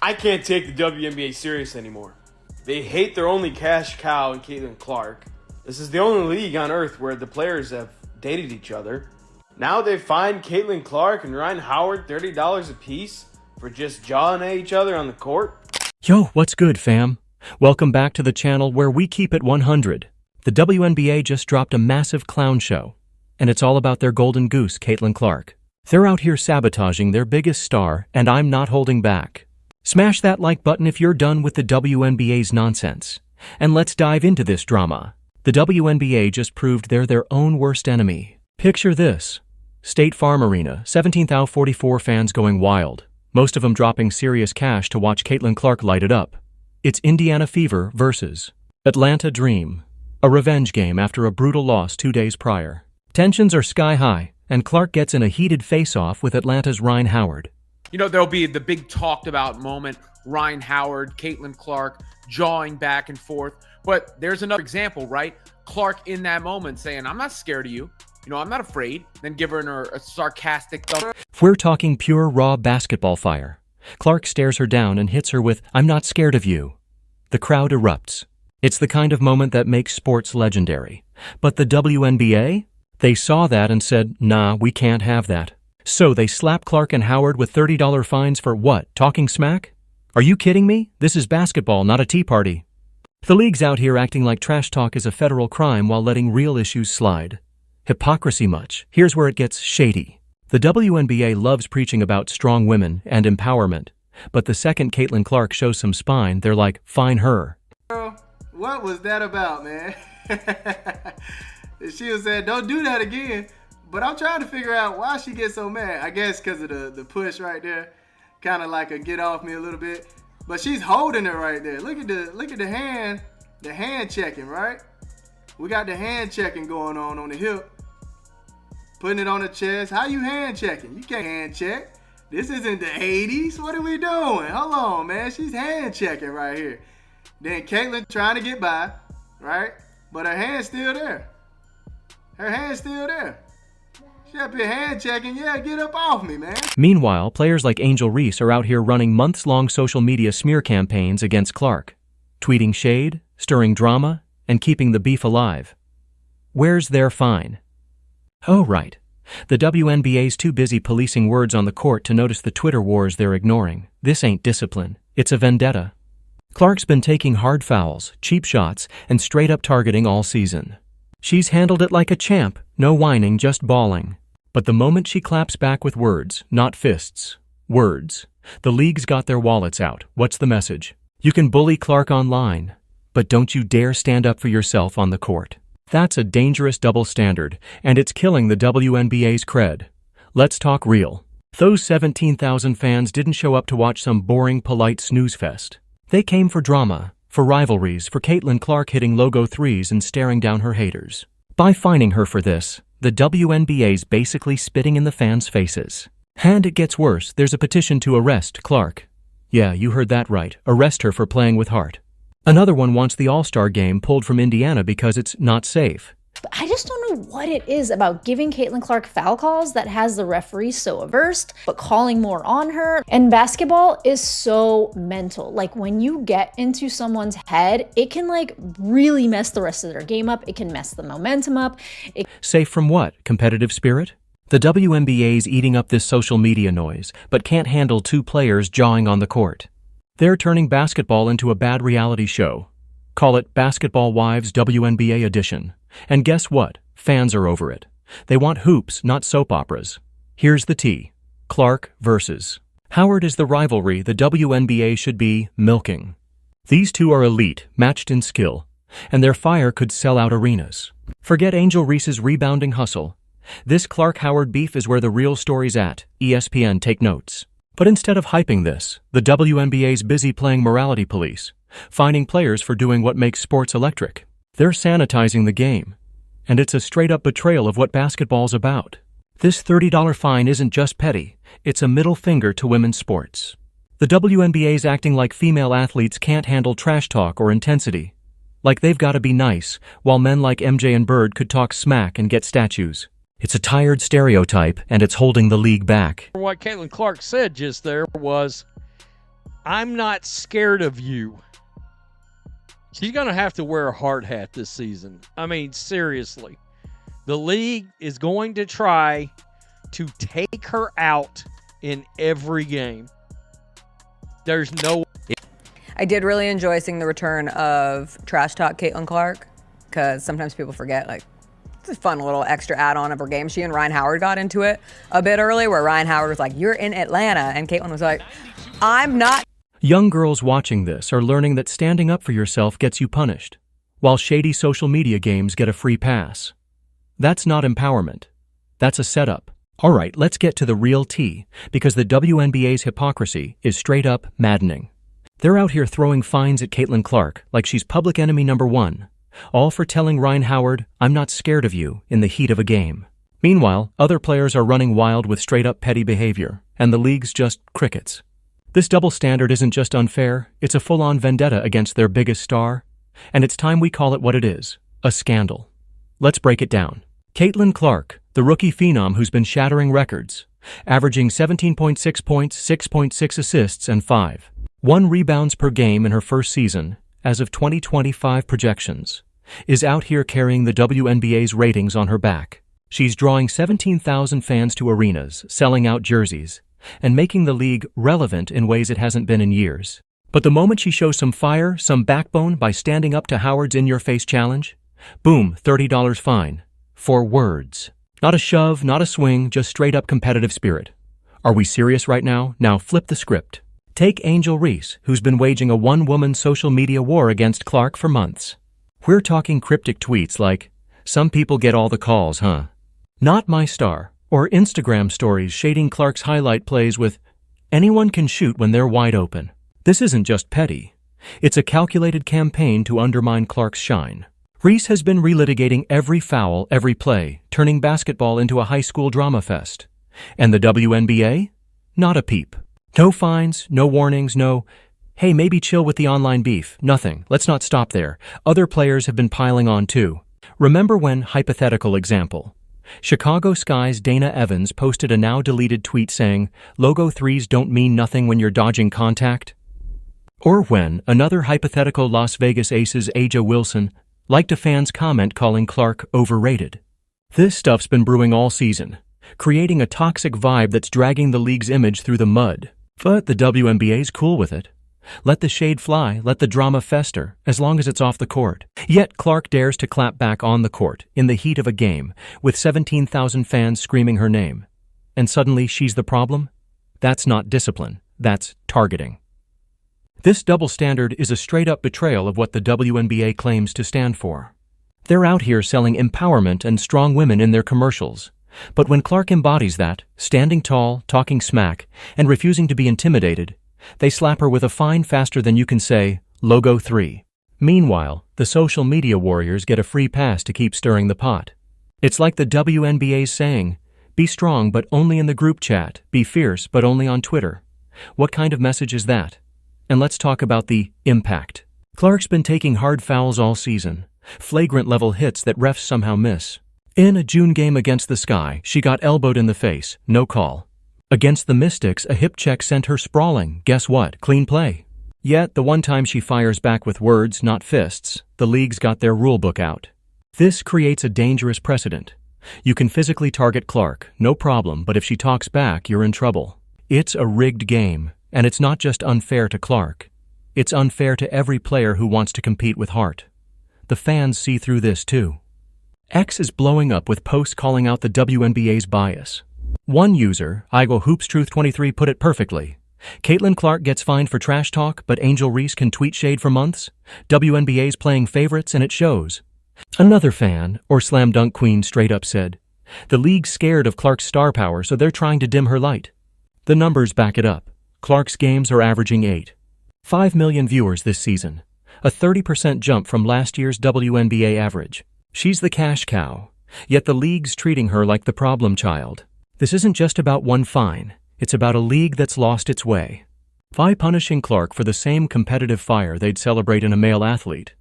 I can't take the WNBA serious anymore. They hate their only cash cow in Caitlin Clark. This is the only league on earth where the players have dated each other. Now they fined Caitlin Clark and Ryan Howard $30 a piece for just jawing at each other on the court. Yo, what's good, fam? Welcome back to the channel where we keep it 100. The WNBA just dropped a massive clown show, and it's all about their golden goose, Caitlin Clark. They're out here sabotaging their biggest star, and I'm not holding back. Smash that like button if you're done with the WNBA's nonsense. And let's dive into this drama. The WNBA just proved they're their own worst enemy. Picture this. State Farm Arena, 17,044 fans going wild, most of them dropping serious cash to watch Caitlin Clark light it up. It's Indiana Fever versus Atlanta Dream, a revenge game after a brutal loss 2 days prior. Tensions are sky high, and Clark gets in a heated face-off with Atlanta's Ryan Howard. You know, there'll be the big talked about moment, Ryan Howard, Caitlin Clark, jawing back and forth. But there's another example, right? Clark in that moment saying, I'm not scared of you. You know, I'm not afraid. Then giving her a sarcastic thumb. If we're talking pure raw basketball fire, Clark stares her down and hits her with, I'm not scared of you. The crowd erupts. It's the kind of moment that makes sports legendary. But the WNBA? They saw that and said, nah, we can't have that. So they slap Clark and Howard with $30 fines for what? Talking smack? Are you kidding me? This is basketball, not a tea party. The league's out here acting like trash talk is a federal crime while letting real issues slide. Hypocrisy much. Here's where it gets shady. The WNBA loves preaching about strong women and empowerment, but the second Caitlin Clark shows some spine, they're like, fine her. Girl, what was that about, man? She was saying, don't do that again. But I'm trying to figure out why she gets so mad. I guess because of the push right there. Kind of like a get off me a little bit. But she's holding it right there. Look at the hand checking, right? We got the hand checking going on the hip. Putting it on the chest. How you hand checking? You can't hand check. This isn't the 80s. What are we doing? Hold on, man. She's hand checking right here. Then Caitlin trying to get by, right? But her hand's still there. Her hand's still there. She up here hand checking. Yeah, get up off me, man. Meanwhile, players like Angel Reese are out here running months-long social media smear campaigns against Clark, tweeting shade, stirring drama, and keeping the beef alive. Where's their fine? Oh, right. The WNBA's too busy policing words on the court to notice the Twitter wars they're ignoring. This ain't discipline. It's a vendetta. Clark's been taking hard fouls, cheap shots, and straight-up targeting all season. She's handled it like a champ, no whining, just bawling. But the moment she claps back with words, not fists, words, the league's got their wallets out. What's the message? You can bully Clark online, but don't you dare stand up for yourself on the court. That's a dangerous double standard, and it's killing the WNBA's cred. Let's talk real. Those 17,000 fans didn't show up to watch some boring, polite snooze fest. They came for drama, for rivalries, for Caitlin Clark hitting logo threes and staring down her haters. By fining her for this, the WNBA's basically spitting in the fans' faces. And it gets worse. There's a petition to arrest Clark. Yeah, you heard that right. Arrest her for playing with heart. Another one wants the All-Star game pulled from Indiana because it's not safe. I just don't know what it is about giving Caitlin Clark foul calls that has the referees so averse, but calling more on her. And basketball is so mental. Like when you get into someone's head, it can like really mess the rest of their game up. It can mess the momentum up. Safe from what? Competitive spirit? The WNBA's eating up this social media noise, but can't handle two players jawing on the court. They're turning basketball into a bad reality show. Call it Basketball Wives WNBA Edition. And guess what? Fans are over it. They want hoops, not soap operas. Here's the tea. Clark versus Howard is the rivalry the WNBA should be milking. These two are elite, matched in skill, and their fire could sell out arenas. Forget Angel Reese's rebounding hustle. This Clark-Howard beef is where the real story's at. ESPN, take notes. But instead of hyping this, the WNBA's busy playing morality police, finding players for doing what makes sports electric. They're sanitizing the game, and it's a straight-up betrayal of what basketball's about. This $30 fine isn't just petty, it's a middle finger to women's sports. The WNBA's acting like female athletes can't handle trash talk or intensity, like they've got to be nice, while men like MJ and Bird could talk smack and get statues. It's a tired stereotype, and it's holding the league back. What Caitlin Clark said just there was, I'm not scared of you. She's going to have to wear a hard hat this season. I mean, seriously. The league is going to try to take her out in every game. There's no... I did really enjoy seeing the return of Trash Talk Caitlin Clark, because sometimes people forget, like, it's a fun little extra add-on of her game. She and Ryan Howard got into it a bit early, where Ryan Howard was like, "You're in Atlanta," and Caitlin was like, "I'm not." Young girls watching this are learning that standing up for yourself gets you punished, while shady social media games get a free pass. That's not empowerment. That's a setup. All right, let's get to the real tea, because the WNBA's hypocrisy is straight up maddening. They're out here throwing fines at Caitlin Clark like she's public enemy number one, all for telling Ryan Howard, "I'm not scared of you," in the heat of a game. Meanwhile, other players are running wild with straight-up petty behavior, and the league's just crickets. This double standard isn't just unfair, it's a full-on vendetta against their biggest star, and it's time we call it what it is, a scandal. Let's break it down. Caitlin Clark, the rookie phenom who's been shattering records, averaging 17.6 points, 6.6 assists, and 5.1 rebounds per game in her first season, as of 2025 projections, is out here carrying the WNBA's ratings on her back. She's drawing 17,000 fans to arenas, selling out jerseys, and making the league relevant in ways it hasn't been in years. But the moment she shows some fire, some backbone by standing up to Howard's in-your-face challenge, boom, $30 fine. For words. Not a shove, not a swing, just straight-up competitive spirit. Are we serious right now? Now flip the script. Take Angel Reese, who's been waging a one-woman social media war against Clark for months. We're talking cryptic tweets like, "Some people get all the calls, huh? Not my star," or Instagram stories shading Clark's highlight plays with, "Anyone can shoot when they're wide open." This isn't just petty. It's a calculated campaign to undermine Clark's shine. Reese has been relitigating every foul, every play, turning basketball into a high school drama fest. And the WNBA? Not a peep. No fines, no warnings, no, "Hey, maybe chill with the online beef." Nothing. Let's not stop there. Other players have been piling on too. Remember when, hypothetical example, Chicago Sky's Dana Evans posted a now-deleted tweet saying, "Logo threes don't mean nothing when you're dodging contact"? Or when another hypothetical Las Vegas Aces Aja Wilson liked a fan's comment calling Clark overrated. This stuff's been brewing all season, creating a toxic vibe that's dragging the league's image through the mud. But the WNBA's cool with it. Let the shade fly, let the drama fester, as long as it's off the court. Yet Clark dares to clap back on the court, in the heat of a game, with 17,000 fans screaming her name. And suddenly she's the problem? That's not discipline, that's targeting. This double standard is a straight-up betrayal of what the WNBA claims to stand for. They're out here selling empowerment and strong women in their commercials. But when Clark embodies that, standing tall, talking smack, and refusing to be intimidated, they slap her with a fine faster than you can say, "Logo 3. Meanwhile, the social media warriors get a free pass to keep stirring the pot. It's like the WNBA's saying, "Be strong but only in the group chat, be fierce but only on Twitter." What kind of message is that? And let's talk about the impact. Clark's been taking hard fouls all season, flagrant level hits that refs somehow miss. In a June game against the Sky, she got elbowed in the face, no call. Against the Mystics, a hip check sent her sprawling. Guess what? Clean play. Yet, the one time she fires back with words, not fists, the league's got their rulebook out. This creates a dangerous precedent. You can physically target Clark, no problem, but if she talks back, you're in trouble. It's a rigged game, and it's not just unfair to Clark. It's unfair to every player who wants to compete with heart. The fans see through this too. X is blowing up with posts calling out the WNBA's bias. One user, IgoHoopsTruth23, put it perfectly. Caitlin Clark gets fined for trash talk, but Angel Reese can tweet shade for months? WNBA's playing favorites and it shows. Another fan, or slam dunk queen, straight up said, "The league's scared of Clark's star power, so they're trying to dim her light." The numbers back it up. Clark's games are averaging 8.5 million viewers this season, a 30% jump from last year's WNBA average. She's the cash cow, yet the league's treating her like the problem child. This isn't just about one fine, it's about a league that's lost its way. By punishing Clark for the same competitive fire they'd celebrate in a male athlete,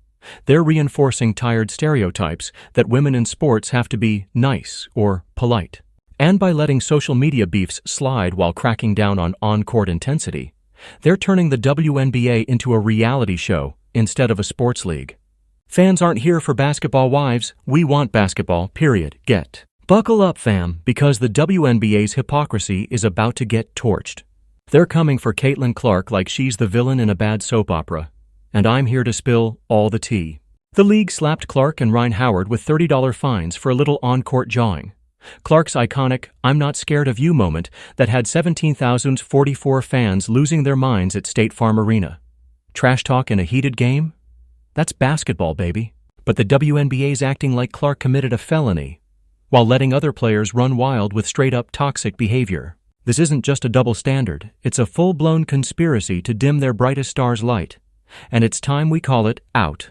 they're reinforcing tired stereotypes that women in sports have to be nice or polite. And by letting social media beefs slide while cracking down on on-court intensity, They're turning the WNBA into a reality show instead of a sports league. Fans aren't here for basketball wives. We want basketball, period. Get. Buckle up, fam, because the WNBA's hypocrisy is about to get torched. They're coming for Caitlin Clark like she's the villain in a bad soap opera. And I'm here to spill all the tea. The league slapped Clark and Rhyne Howard with $30 fines for a little on-court jawing. Clark's iconic "I'm not scared of you" moment that had 17,044 fans losing their minds at State Farm Arena. Trash talk in a heated game? That's basketball, baby. But the WNBA's acting like Clark committed a felony, while letting other players run wild with straight-up toxic behavior. This isn't just a double standard, it's a full-blown conspiracy to dim their brightest star's light. And it's time we call it out.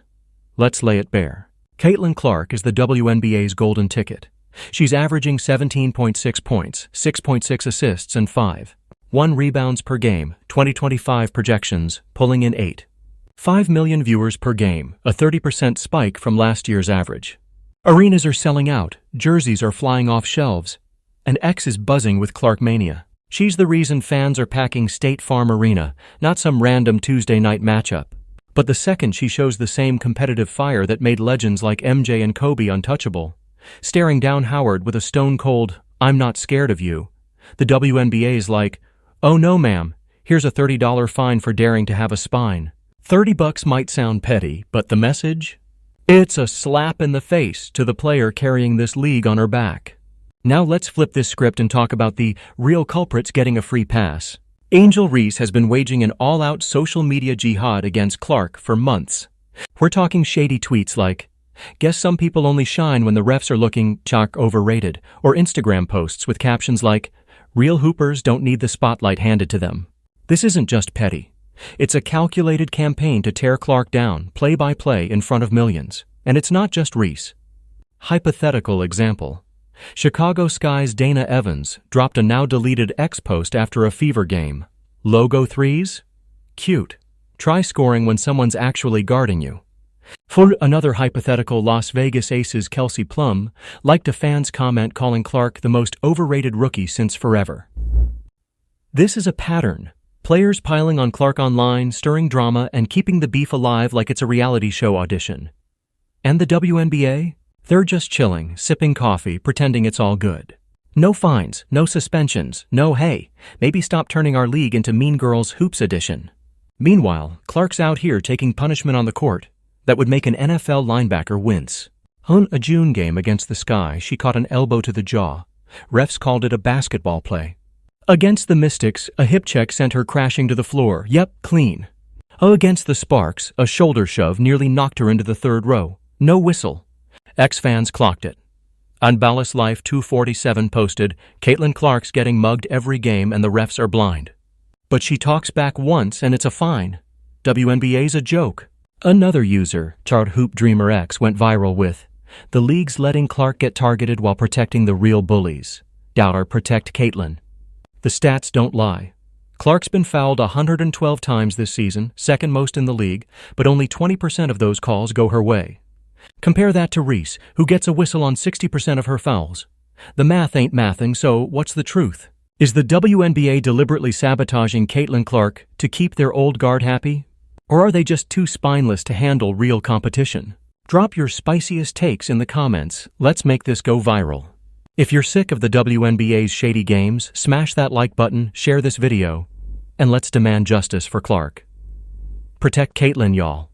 Let's lay it bare. Caitlin Clark is the WNBA's golden ticket. She's averaging 17.6 points, 6.6 assists, and 5.1 rebounds per game, 2025 projections, pulling in 8.5 million viewers per game, a 30% spike from last year's average. Arenas are selling out, jerseys are flying off shelves, and X is buzzing with Clark mania. She's the reason fans are packing State Farm Arena, not some random Tuesday night matchup. But the second she shows the same competitive fire that made legends like MJ and Kobe untouchable, staring down Howard with a stone-cold "I'm not scared of you," the WNBA's like, "Oh no, ma'am, here's a $30 fine for daring to have a spine." $30 might sound petty, but the message? It's a slap in the face to the player carrying this league on her back. Now let's flip this script and talk about the real culprits getting a free pass. Angel Reese has been waging an all-out social media jihad against Clark for months. We're talking shady tweets like, "Guess some people only shine when the refs are looking chalk overrated," or Instagram posts with captions like, "Real hoopers don't need the spotlight handed to them." This isn't just petty. It's a calculated campaign to tear Clark down, play by play, in front of millions. And it's not just Reese. Hypothetical example. Chicago Sky's Dana Evans dropped a now-deleted X post after a Fever game. Logo threes? Cute. Try scoring when someone's actually guarding you. For another hypothetical, Las Vegas Aces Kelsey Plum liked a fan's comment calling Clark the most overrated rookie since forever. This is a pattern. Players piling on Clark online, stirring drama, and keeping the beef alive like it's a reality show audition. And the WNBA? They're just chilling, sipping coffee, pretending it's all good. No fines, no suspensions, no "hey, maybe stop turning our league into Mean Girls Hoops edition." Meanwhile, Clark's out here taking punishment on the court that would make an NFL linebacker wince. On a June game against the Sky, she caught an elbow to the jaw. Refs called it a basketball play. Against the Mystics, a hip check sent her crashing to the floor. Yep, clean. Against the Sparks, a shoulder shove nearly knocked her into the third row. No whistle. Ex-fans clocked it. Unbalanced Life 247 posted, "Caitlin Clark's getting mugged every game and the refs are blind." But she talks back once and it's a fine. WNBA's a joke. Another user, Chart Hoop Dreamer X, went viral with, "The league's letting Clark get targeted while protecting the real bullies. Doubter protect Caitlin." The stats don't lie. Clark's been fouled 112 times this season, second most in the league, but only 20% of those calls go her way. Compare that to Reese, who gets a whistle on 60% of her fouls. The math ain't mathing, so what's the truth? Is the WNBA deliberately sabotaging Caitlin Clark to keep their old guard happy? Or are they just too spineless to handle real competition? Drop your spiciest takes in the comments. Let's make this go viral. If you're sick of the WNBA's shady games, smash that like button, share this video, and let's demand justice for Clark. Protect Caitlin, y'all.